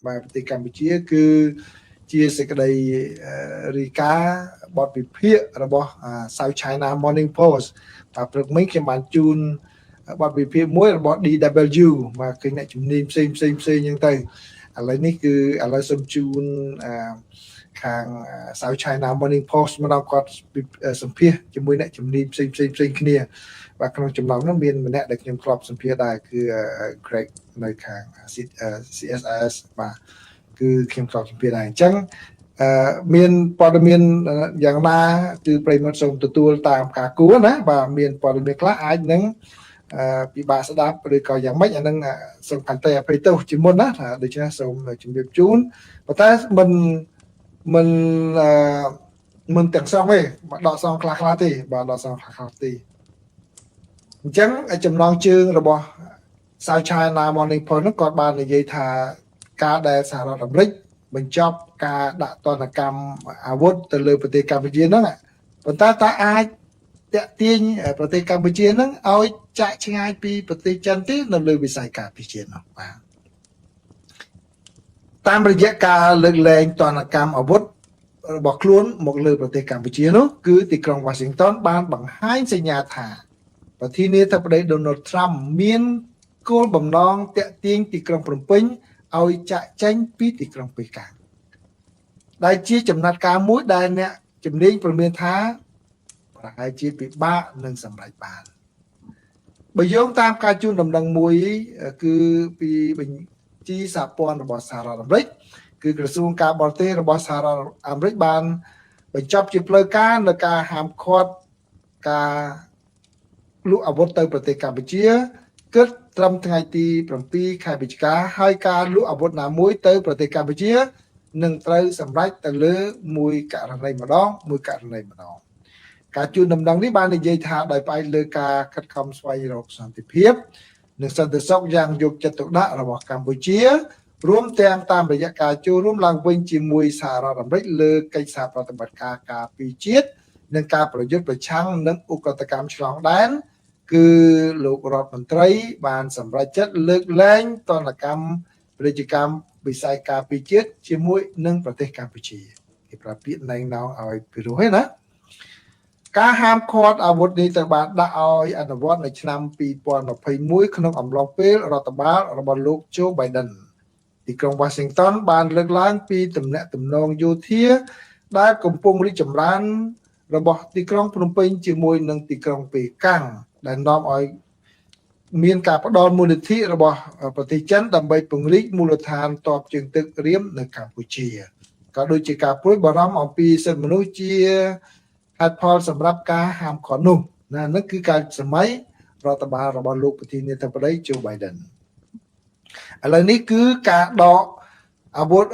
បាទប្រទេសកម្ពុជាគឺជាសេចក្តីរីកាបទវិភាគរបស់ South China Morning Post បាទព្រឹកមិញខ្ញុំបានជូនបទវិភាគមួយរបស់ DW បាទគឺអ្នកជំនាញផ្សេងអញ្ចឹងទៅឥឡូវនេះគឺឥឡូវសូមជូនខាង South China Morning Post មកដល់គាត់សម្ភាសជាមួយអ្នកជំនាញផ្សេងគ្នាបាទក្នុងចំណោមនោះមានម្នាក់ដែលខ្ញុំធ្លាប់សម្ភាសដែរគឺ Greg នៅខាង CSS បាទគឺខ្ញុំធ្លាប់សម្ភាសដែរអញ្ចឹងមានព័ត៌មានយ៉ាងណាគឺប្រិយមិត្តសូមទទួលតាមការគួរណាបាទមានព័ត៌មានខ្លះអាចនឹងពិបាកស្ដាប់ឬក៏យ៉ាងម៉េចអានឹងសូមខន្តីអភ័យទោសជាមុនណាដូច្នេះសូមជម្រាបជូនប៉ុន្តែមិនទាំងសងទេបាទដកសងខ្លះទេបាទដកសងខ្លះទេអញ្ចឹងចំណងជើងរបស់ South China Morning Post នោះគាត់បាននិយាយថាការដែលសហរដ្ឋអាមេរិកបញ្ចប់ការដាក់ទណ្ឌកម្មអាវុធទៅលើប្រទេសកម្ពុជាហ្នឹងប៉ុន្តែតើអាចតាក់ទាញប្រទេសកម្ពុជាហ្នឹងឲ្យចាក់ឆ្ងាយពីប្រទេសចិនទេនៅលើវិស័យការពារជាតិនោះបាទតាមរយៈការលើកលែងទណ្ឌកម្មអាវុធរបស់ខ្លួនមកលើប្រទេសកម្ពុជានោះគឺទីក្រុង Washington បានបង្ហាញសញ្ញាថាប្រធានាធិបតី Donald Trump មានគោលបំណងតាក់ទាញទីក្រុងភ្នំពេញឲ្យចាក់ចេញពីទីក្រុងប៉េកាំងដែលជាចំណាត់ការមួយដែលអ្នកជំនាញព្រមានថាប្រហែលជាពិបាកនឹងសម្រេចបានបើយោងតាមការជូនដំណឹងមួយគឺពីបញ្ជីសហព័ន្ធរបស់សហរដ្ឋអាមេរិកគឺក្រសួងការបរទេសរបស់សហរដ្ឋអាមេរិកបានបញ្ចប់ជាផ្លូវការនៅការហាមឃាត់ការលក់អាវុធទៅប្រទេសកម្ពុជាគិតត្រឹមថ្ងៃទី7ខែវិច្ឆិកាហើយការលក់អាវុធណាមួយទៅប្រទេសកម្ពុជានឹងត្រូវសម្រេចទៅលើមួយករណីម្ដងការជូនដំណឹងនេះបាននិយាយថាដោយផ្អែកលើការខិតខំស្វែងរកសន្តិភាពនិងសន្តិសុខយ៉ាងយកចិត្តទុកដាក់របស់កម្ពុជារួមទាំងតាមរយៈការចូលរួមឡើងវិញជាមួយសហរដ្ឋអាមេរិកលើកិច្ចសហប្រតិបត្តិការការពារជាតិនិងការប្រយុទ្ធប្រឆាំងនឹងឧក្រិដ្ឋកម្មឆ្លងដែនគឺលោករដ្ឋមន្ត្រីបានសម្រេចចិត្តលើកលែងទណ្ឌកម្មពាណិជ្ជកម្មវិស័យការពារជាតិជាមួយនឹងប្រទេសកម្ពុជាគេប្រើពាក្យណែងណោឲ្យពិរោះឯណាការហាមឃាត់អាវុធនេះត្រូវបានដាក់ឲ្យអនុវត្តនៅឆ្នាំ2021ក្នុងអំឡុងពេលរដ្ឋបាលរបស់លោក Joe Biden ទីក្រុង Washington បានលើកឡើងពីទំនាក់ទំនងយោធាដែលកំពុងរីកចម្រើនរបស់ទីក្រុងភ្នំពេញជាមួយនឹងទីក្រុងប៉េកាំងដែលនាំឲ្យមានការផ្ដល់មូលនិធិរបស់ប្រទេសចិនដើម្បីពង្រីកមូលដ្ឋានទ័ពជើងទឹករៀមនៅកម្ពុជាក៏ដូចជាការព្រួយបារម្ភអំពីសិទ្ធិមនុស្សជាហេតុផលសម្រាប់ការហាមឃាត់នោះនោះគឺការសម័យរដ្ឋបាលរបស់លោកប្រធានាធិបតី Joe Biden ឥឡូវនេះគឺការដកអាវុធ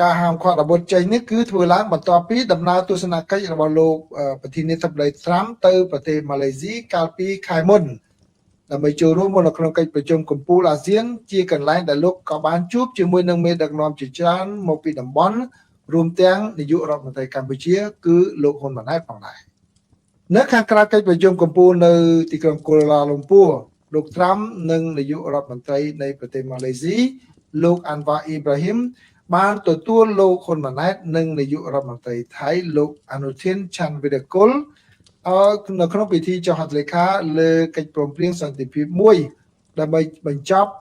ការហាមឃាត់អាវុធចេញនេះគឺធ្វើឡើងបន្ទាប់ពីដំណើរទស្សនកិច្ចរបស់លោកប្រធានាធិបតី Trump ទៅប្រទេសម៉ាឡេស៊ីកាលពីខែមុនដើម្បីចូលរួមនៅក្នុងកិច្ចប្រជុំកំពូលអាស៊ានជាកន្លែងដែលលោកក៏បានជួបជាមួយនឹងមេដឹកនាំជាច្រើនមកពីតំបន់រួមទាំងនាយករដ្ឋមន្ត្រីកម្ពុជាគឺលោកហ៊ុនម៉ាណែតផងដែរនៅខាងក្រៅកិច្ចប្រជុំកំពូលនៅទីក្រុងកូឡាឡាលំពួរលោក Trump និងនាយករដ្ឋមន្ត្រីនៃប្រទេសម៉ាឡេស៊ីលោក Anwar Ibrahim បានទទួលលោកហ៊ុនម៉ាណែតនិងនាយករដ្ឋមន្ត្រីថៃលោកអនុทิនឆាន់វីរគុលនៅក្នុងពិធីចុះហត្ថលេខាលើកិច្ចព្រមព្រៀងសន្តិភាពមួយដើម្បីបញ្ចប់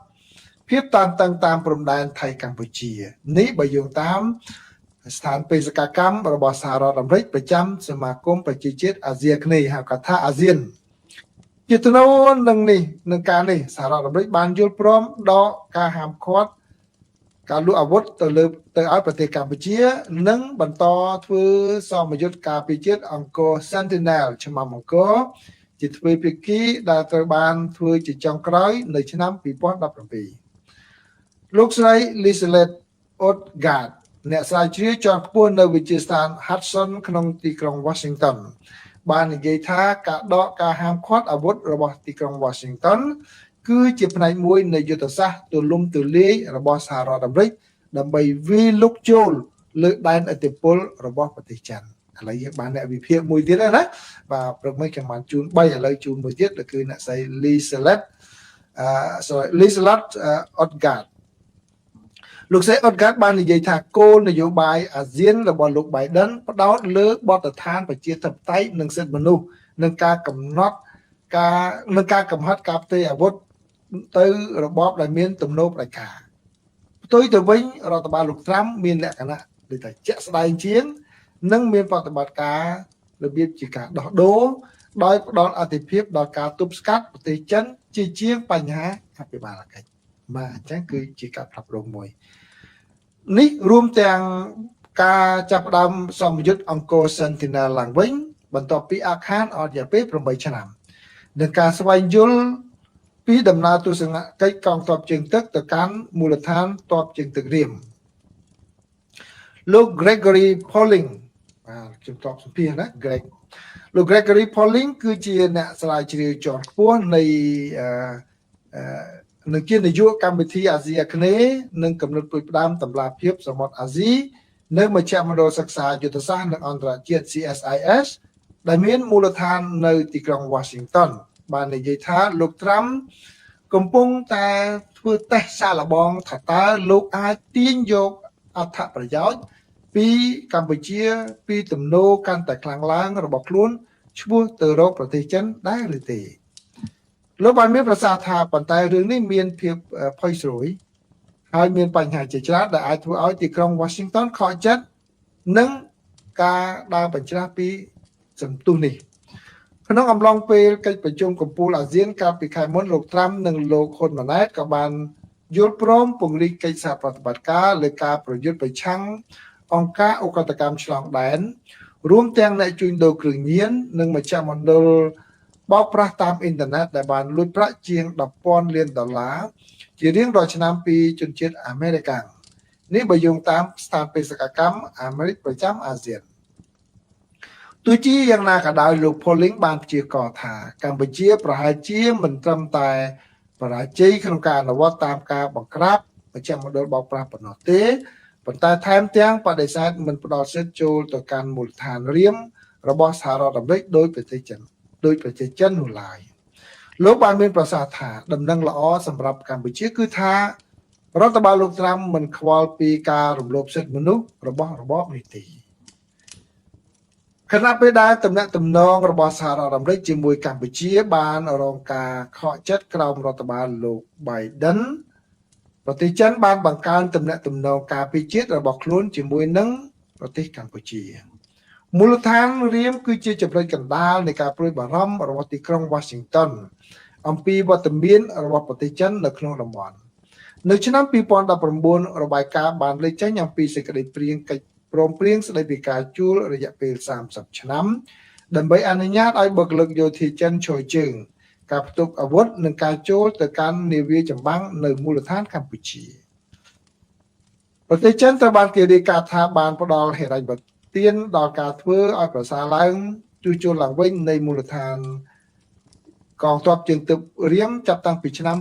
ភាពតានតឹងតាមព្រំដែនថៃកម្ពុជានេះបើយោងតាមស្ថានបេសកកម្មរបស់សហរដ្ឋអាមេរិកប្រចាំសមាគមប្រជាជាតិអាស៊ីអាគ្នេយ៍ហៅកាត់ថាអាស៊ានជាទំនោរនឹងការនេះសហរដ្ឋអាមេរិកបានយល់ព្រមដកការហាមឃាត់ការលក់អាវុធទៅឲ្យប្រទេសកម្ពុជានិងបន្តធ្វើសមយុទ្ធការពារជាតិអង្គរ Sentinel ឆ្មាំអង្គរជាទ្វេភាគីដែលត្រូវបានធ្វើជាចុងក្រោយនៅឆ្នាំ2017លោកស្រី Liselotte Odgaard អ្នកស្រាវជ្រាវជាន់ខ្ពស់នៅវិទ្យាស្ថាន Hudson ក្នុងទីក្រុង Washington បាននិយាយថាការដកការហាមឃាត់អាវុធរបស់ទីក្រុង Washington គឺជាផ្នែកមួយនៃយុទ្ធសាស្ត្រទូលំទូលាយរបស់សហរដ្ឋអាមេរិកដើម្បីវាយលុកចូលលើដែនឥទ្ធិពលរបស់ប្រទេសចិនឥឡូវយើងបានអ្នកវិភាគមួយទៀតណាបាទព្រឹកមិញខ្ញុំបានជូន3ឥឡូវជូនមួយទៀតគឺអ្នកស្រី Liselotte Odgaard លោកសេអ៊ុតកាត់បាននិយាយថាគោលនយោបាយអាស៊ានរបស់លោក Biden ផ្ដោតលើបទដ្ឋានប្រជាធិបតេយ្យនិងសិទ្ធិមនុស្សនិងការកំណត់កំហិតការផ្ទេរអាវុធទៅរបបដែលមានទំនោរផ្ដាច់ការផ្ទុយទៅវិញរដ្ឋបាលលោកត្រាំមានលក្ខណៈដូចថាជាក់ស្ដែងជាងនិងមានប្រតិបត្តិការរបៀបជាការដោះដូរដោយផ្ដល់អធិភាពដល់ការទប់ស្កាត់ប្រទេសចិនជាងបញ្ហាអភិបាលកិច្ចបាទអញ្ចឹងគឺជាការផ្លាស់ប្ដូរមួយនេះរួមទាំងការចាប់ផ្ដើមសម្ពយុទ្ធអង្គរ Sentinel ឡើងវិញបន្ទាប់ពីអាខានអស់រយៈពេល8ឆ្នាំនិងការស្វែងយល់ពីដំណើរទស្សនកិច្ចកងទ័ពជើងទឹកទៅកាន់មូលដ្ឋានទ័ពជើងទឹករៀមលោក Gregory Poling បាទខ្ញុំតបសម្ភាសណា លោក Gregory Poling គឺជាអ្នកស្រាវជ្រាវជាន់ខ្ពស់នៃនឹងជានាយកកម្មវិធីអាស៊ីអាគ្នេយ៍និងកំណត់ផ្ដួចផ្ដើមតម្លាភាពសមុទ្រអាស៊ីនៅមជ្ឈមណ្ឌលសិក្សាយុទ្ធសាស្ត្រនិងអន្តរជាតិ CSIS ដែលមានមូលដ្ឋាននៅទីក្រុង Washington បាននិយាយថាលោកត្រាំកំពុងតែធ្វើតេស្តសាកល្បងថាតើលោកអាចទាញយកអត្ថប្រយោជន៍ពីកម្ពុជាពីទំនោរកាន់តែខ្លាំងឡើងរបស់ខ្លួនឈ្មោះទៅរកប្រទេសចិនដែរឬទេលោកបានមានប្រសាសន៍ថាប៉ុន្តែរឿងនេះមានភាពផុយស្រួយហើយមានបញ្ហាជាច្រើនដែលអាចធ្វើឲ្យទីក្រុង Washington ខកចិត្តនឹងការដើរបញ្ច្រាស់ពីសន្ទុះនេះក្នុងអំឡុងពេលកិច្ចប្រជុំកំពូលអាស៊ានកាលពីខែមុនលោកត្រាំនិងលោកហ៊ុនម៉ាណែតក៏បានយល់ព្រមពង្រីកកិច្ចសហប្រតិបត្តិការលើការប្រយុទ្ធប្រឆាំងអង្គការឧក្រិដ្ឋកម្មឆ្លងដែនរួមទាំងអ្នកជួញដូរគ្រឿងញៀននិងមជ្ឈមណ្ឌលបោកប្រាស់តាមអ៊ីនធឺណិតដែលបានលួចប្រាក់ជាង $10,000 លានជារៀងរាល់ឆ្នាំពីជនជាតិអាមេរិកនេះបើយោងតាមស្ថានបេសកកម្មអាមេរិកប្រចាំអាស៊ានទោះជាយ៉ាងណាក៏ដោយលោក Poling បានព្យាករណ៍ថាកម្ពុជាប្រហែលជាមិនត្រឹមតែបរាជ័យក្នុងការអនុវត្តតាមការបង្ក្រាបមជ្ឈមណ្ឌលបោកប្រាស់ប៉ុណ្ណោះទេប៉ុន្តែថែមទាំងបដិសេធមិនផ្ដល់សិទ្ធិចូលទៅកាន់មូលដ្ឋានរៀមរបស់សហរដ្ឋអាមេរិកដោយប្រទេសចិននោះឡើយលោកបានមានប្រសាសន៍ថាដំណឹងល្អសម្រាប់កម្ពុជាគឺថារដ្ឋបាលលោកត្រាំមិនខ្វល់ពីការរំលោភសិទ្ធិមនុស្សរបស់របបនេះទេខណៈពេលដែលទំនាក់ទំនងរបស់សហរដ្ឋអាមេរិកជាមួយកម្ពុជាបានរងការខកចិត្តក្រោមរដ្ឋបាលលោក Biden ប្រទេសចិនបានបង្កើនទំនាក់ទំនងការពារជាតិរបស់ខ្លួនជាមួយនឹងប្រទេសកម្ពុជាមូលដ្ឋានរៀមគឺជាចំណុចកណ្ដាលនៃការព្រួយបារម្ភរបស់ទីក្រុង Washington អំពីវត្តមានរបស់ប្រទេសចិននៅក្នុងតំបន់នៅឆ្នាំ2019របាយការណ៍បានលេចចេញអំពីសេចក្តីព្រាងកិច្ចព្រមព្រៀងស្តីពីការជួលរយៈពេល30ឆ្នាំដើម្បីអនុញ្ញាតឲ្យបុគ្គលិកយោធាចិនឈរជើងការផ្ទុកអាវុធនិងការចូលទៅកាន់នាវាចម្បាំងនៅមូលដ្ឋានកម្ពុជាប្រទេសចិនត្រូវបានគេរាយការណ៍ថាបានផ្ដល់ហិរញ្ញប្បទានដល់ការធ្វើឲ្យប្រសើរឡើងជួសជុលឡើងវិញនៃមូលដ្ឋានកងទ័ពជើងទឹករៀមចាប់តាំងពីឆ្នាំ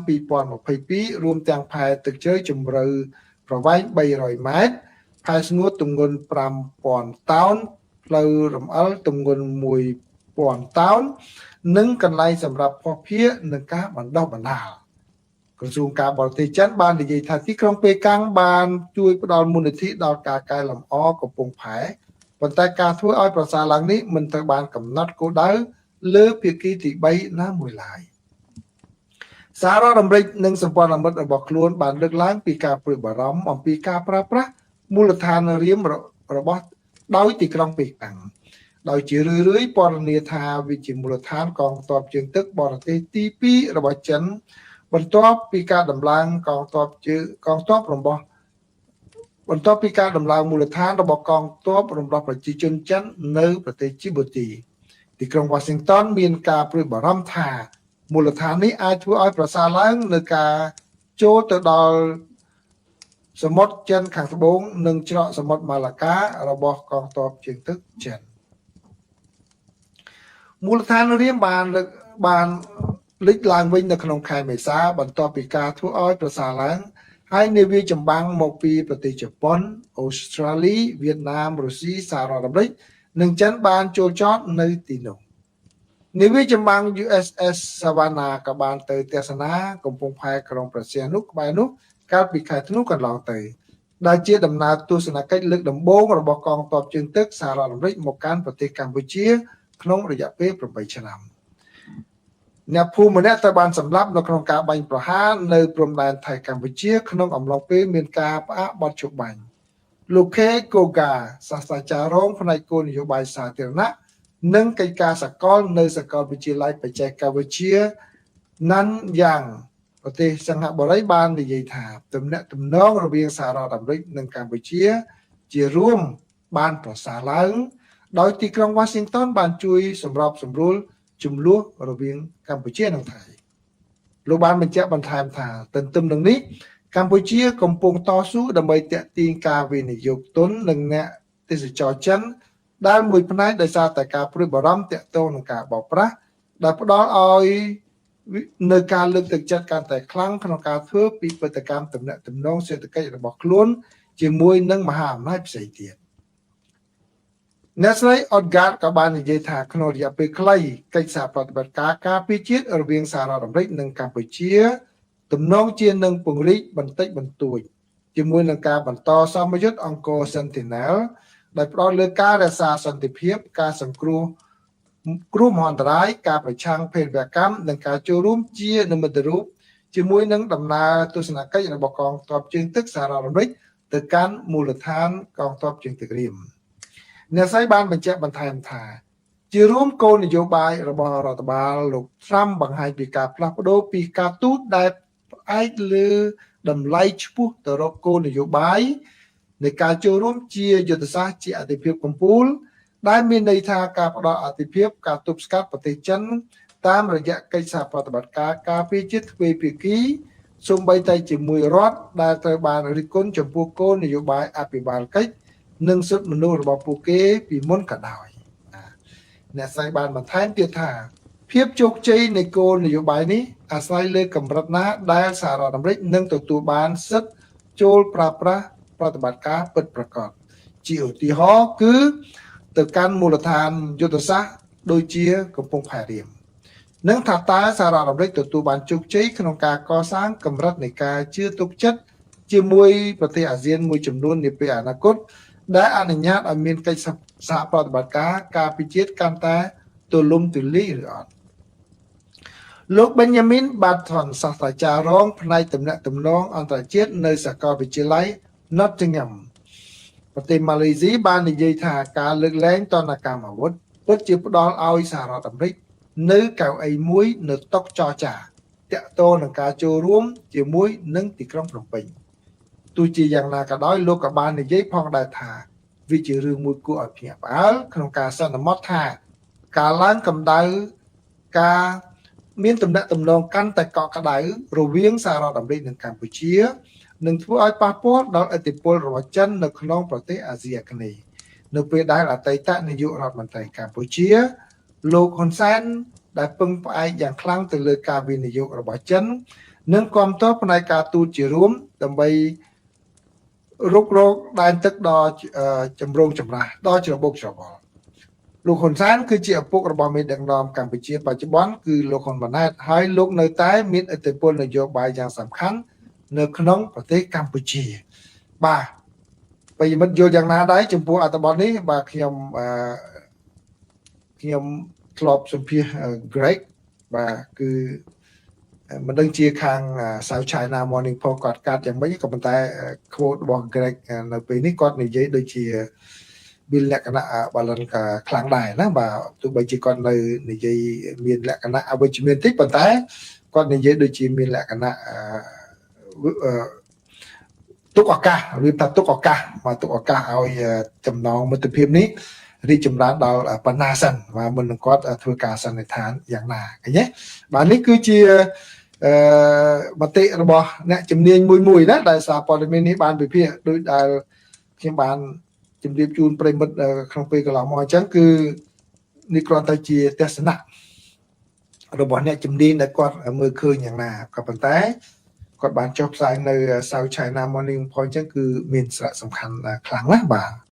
2022រួមទាំងផែទឹកជ្រៅជម្រៅប្រវែង300ម៉ែត្រផែស្ងួតទម្ងន់ 5,000 តោនផ្លូវរំអិលទម្ងន់ 1,000 តោននិងកន្លែងសម្រាប់ភស្តុភារនិងការបណ្ដុះបណ្ដាលក្រសួងការបរទេសចិនបាននិយាយថាទីក្រុងប៉េកាំងបានជួយផ្ដល់មូលនិធិដល់ការកែលម្អកំពង់ផែប៉ុន្តែការធ្វើឲ្យប្រសើរឡើងនេះមិនត្រូវបានកំណត់គោលដៅលើភាគីទី3ណាមួយឡើយសហរដ្ឋអាមេរិកនិងសម្ព័ន្ធមិត្តរបស់ខ្លួនបានលើកឡើងពីការព្រួយបារម្ភអំពីការប្រើប្រាស់មូលដ្ឋានរៀមរបស់ដោយទីក្រុងប៉េកាំងដោយជារឿយៗពណ៌នាថាវាជាមូលដ្ឋានកងទ័ពជើងទឹកបរទេសទី2របស់ចិនបន្ទាប់ពីការដំឡើងកងទ័ពបន្ទាប់ពីការដំឡើងមូលដ្ឋានរបស់កងទ័ពរំដោះប្រជាជនចិននៅប្រទេសជីបូទីទីក្រុង Washington មានការព្រួយបារម្ភថាមូលដ្ឋាននេះអាចធ្វើឲ្យប្រសើរឡើងនៅការចូលទៅដល់សមុទ្រចិនខាងត្បូងនិងច្រកសមុទ្រម៉ាឡាការបស់កងទ័ពជើងទឹកចិនមូលដ្ឋានរៀមបានលេចឡើងវិញនៅក្នុងខែមេសាបន្ទាប់ពីការធ្វើឲ្យប្រសើរឡើងហើយនាវាចម្បាំងមកពីប្រទេសជប៉ុនអូស្ត្រាលីវៀតណាមរុស្ស៊ីសហរដ្ឋអាមេរិកនិងចិនបានចូលចតនៅទីនោះនាវាចម្បាំង USS Savannah ក៏បានទៅទស្សនាកំពង់ផែក្រុងព្រះសីហនុក្បែរនោះកាលពីខែធ្នូកន្លងទៅ ដែលជាដំណើរទស្សនកិច្ចលើកដំបូងរបស់កងទ័ពជើងទឹកសហរដ្ឋអាមេរិកមកកាន់ប្រទេសកម្ពុជាក្នុងរយៈពេល8ឆ្នាំអ្នកភូមិម្នាក់ត្រូវបានសម្លាប់នៅក្នុងការបាញ់ប្រហារនៅព្រំដែនថៃកម្ពុជាក្នុងអំឡុងពេលមានការផ្អាកបទជបាញ់លោកខេកូហ្កាសាស្ត្រាចារ្យរងផ្នែកគោលនយោបាយសាធារណៈនិងកិច្ចការសកលនៅសាកលវិទ្យាល័យបច្ចេកវិទ្យាណាន់យ៉ាងប្រទេសសិង្ហបុរីបាននិយាយថាទំនាក់ទំនងរវាងសហរដ្ឋអាមេរិកនិងកម្ពុជាជារួមបានប្រសើរឡើងដោយទីក្រុង Washington បានជួយសម្របសម្រួលជំនួសរវាងកម្ពុជានិងថៃលោកបានបញ្ជាក់បន្ថែមថាទន្ទឹមនឹងនេះកម្ពុជាកំពុងតស៊ូដើម្បីទាក់ទាញការវិនិយោគទុននិងអ្នកទេសចរចិនដែលមួយផ្នែកដោយសារតែការព្រួយបារម្ភទាក់ទងនឹងការបោកប្រាស់ដែលផ្ដល់ឲ្យនៅការលើកទឹកចិត្តកាន់តែខ្លាំងក្នុងការធ្វើពីបេតិកម្មទំនាក់ទំនងសេដ្ឋកិច្ចរបស់ខ្លួនជាមួយនឹងមហាអំណាចផ្សេងទៀតអ្នកស្រីអតហ្គាតក៏បាននិយាយថាក្នុងរយៈពេលខ្លីកិច្ចសហប្រតិបត្តិការការពារជាតិរវាងសហរដ្ឋអាមេរិកនិងកម្ពុជាទំនងជានឹងពង្រីកបន្តិចបន្តួចជាមួយនឹងការបន្តសមយុទ្ធអង្គរ Sentinel ដែលផ្ដោតលើការរក្សាសន្តិភាពការសង្គ្រោះគ្រោះមហន្តរាយការប្រឆាំងភេរវកម្មនិងការចូលរួមជានិមិត្តរូបជាមួយនឹងដំណើរទស្សនកិច្ចរបស់កងទ័ពជើងទឹកសហរដ្ឋអាមេរិកទៅកាន់មូលដ្ឋានកងទ័ពជើងទឹករៀមអ្នកស្រីបានបញ្ជាក់បន្ថែមថាជារួមគោលនយោបាយរបស់រដ្ឋបាលលោកត្រាំបង្ហាញពីការផ្លាស់ប្ដូរពីការទូតដែលផ្អែកលើតម្លៃឆ្ពោះទៅរកគោលនយោបាយនៃការចូលរួមជាយុទ្ធសាស្ត្រជាអធិភាពកម្ពុជាដែលមានន័យថាការផ្ដល់អធិភាពការទប់ស្កាត់ប្រទេសចិនតាមរយៈកិច្ចសហប្រតិបត្តិការការពារជាតិទ្វេភាគីសូម្បីតែជាមួយរដ្ឋដែលត្រូវបានរិះគន់ចំពោះគោលនយោបាយអភិបាលកិច្ចនិងសិទ្ធិមនុស្សរបស់ពួកគេពីមុនក៏ដោយអ្នកស្រីបានបន្ថែមទៀតថាភាពជោគជ័យនៃគោលនយោបាយនេះអាស្រ័យលើកម្រិតណាដែលសហរដ្ឋអាមេរិកនឹងទទួលបានសិទ្ធិចូលប្រើប្រាស់ប្រតិបត្តិការពិតប្រាកដជាឧទាហរណ៍គឺទៅកាន់មូលដ្ឋានយុទ្ធសាស្ត្រដូចជាកំពង់ផែរៀមនិងថាតើសហរដ្ឋអាមេរិកទទួលបានជោគជ័យក្នុងការកសាងកម្រិតនៃការជឿទុកចិត្តជាមួយប្រទេសអាស៊ានមួយចំនួននាពេលអនាគតដែលអនុញ្ញាតឲ្យមានកិច្ចសហប្រតិបត្តិការការពារជាតិកាន់តែទូលំទូលាយឬអត់លោក Benjamin Barton សាស្ត្រាចារ្យរងផ្នែកទំនាក់ទំនងអន្តរជាតិនៅសាកលវិទ្យាល័យ Nottingham ប្រទេសម៉ាឡេស៊ីបាននិយាយថាការលើកលែងទណ្ឌកម្មអាវុធពិតជាផ្ដល់ឲ្យសហរដ្ឋអាមេរិកនៅកៅអីមួយនៅតុចរចាតាក់ទងនឹងការចូលរួមជាមួយនឹងទីក្រុងភ្នំពេញទោះជាយ៉ាងណាក៏ដោយលោកក៏បាននិយាយផងដែរថាវាជារឿងមួយគួរឲ្យភ្ញាក់ផ្អើលក្នុងការសន្មតថាការឡើងកម្ដៅការមានទំនាក់ទំនងកាន់តែកក់ក្ដៅរវាងសហរដ្ឋអាមេរិកនិងកម្ពុជានឹងធ្វើឲ្យប៉ះពាល់ដល់ឥទ្ធិពលរបស់ចិននៅក្នុងប្រទេសអាស៊ីអាគ្នេយ៍នៅពេលដែលអតីតនាយករដ្ឋមន្ត្រីកម្ពុជាលោកហ៊ុនសែនដែលពឹងផ្អែកយ៉ាងខ្លាំងទៅលើការវិនិយោគរបស់ចិននិងគាំទ្រផ្នែកការទូតជារួមដើម្បីរុករកដែនទឹកដ៏ចម្រូងចម្រាសដ៏ច្របូកច្របល់លោកហ៊ុនសែនគឺជាឪពុករបស់មេដឹកនាំកម្ពុជាបច្ចុប្បន្នគឺលោកហ៊ុនម៉ាណែតហើយលោកនៅតែមានឥទ្ធិពលនយោបាយយ៉ាងសំខាន់នៅក្នុងប្រទេសកម្ពុជាបាទប្រិយមិត្តយល់យ៉ាងណាដែរចំពោះអត្ថបទនេះបាទខ្ញុំធ្លាប់សម្ភាស Greg បាទគឺមិនដឹងជាខាង South China Morning Post គាត់កាត់យ៉ាងម៉េចក៏ប៉ុន្តែ quote របស់ Greg នៅពេលនេះគាត់និយាយដូចជាមានលក្ខណៈបាឡិនក៏ខ្លាំងដែរណាបាទទោះបីជាគាត់នៅនិយាយមានលក្ខណៈអវិជ្ជមានតិចប៉ុន្តែគាត់និយាយដូចជាមានលក្ខណៈទុកឱកាសឬថាទុកឱកាសមកទុកឱកាសឲ្យចំណងមិត្តភាពនេះរីកចម្រើនដល់បណ្ណាសិនបាទមុននឹងគាត់ធ្វើការសន្និដ្ឋានយ៉ាងណាឃើញទេបាទនេះគឺជាមតិរបស់អ្នកជំនាញមួយណាដែលសារព័ត៌មាននេះបានវិភាគដោយដែលខ្ញុំបានជម្រាបជូនប្រិមិត្តក្នុងពេលកន្លងមកអញ្ចឹងគឺនេះគ្រាន់តែជាទស្សនៈរបស់អ្នកជំនាញដែលគាត់មើលឃើញយ៉ាងណាក៏ប៉ុន្តែគាត់បានចុះផ្សាយនៅ South China Morning Post អញ្ចឹងគឺមានសារៈសំខាន់ខ្លាំងណាស់បាទ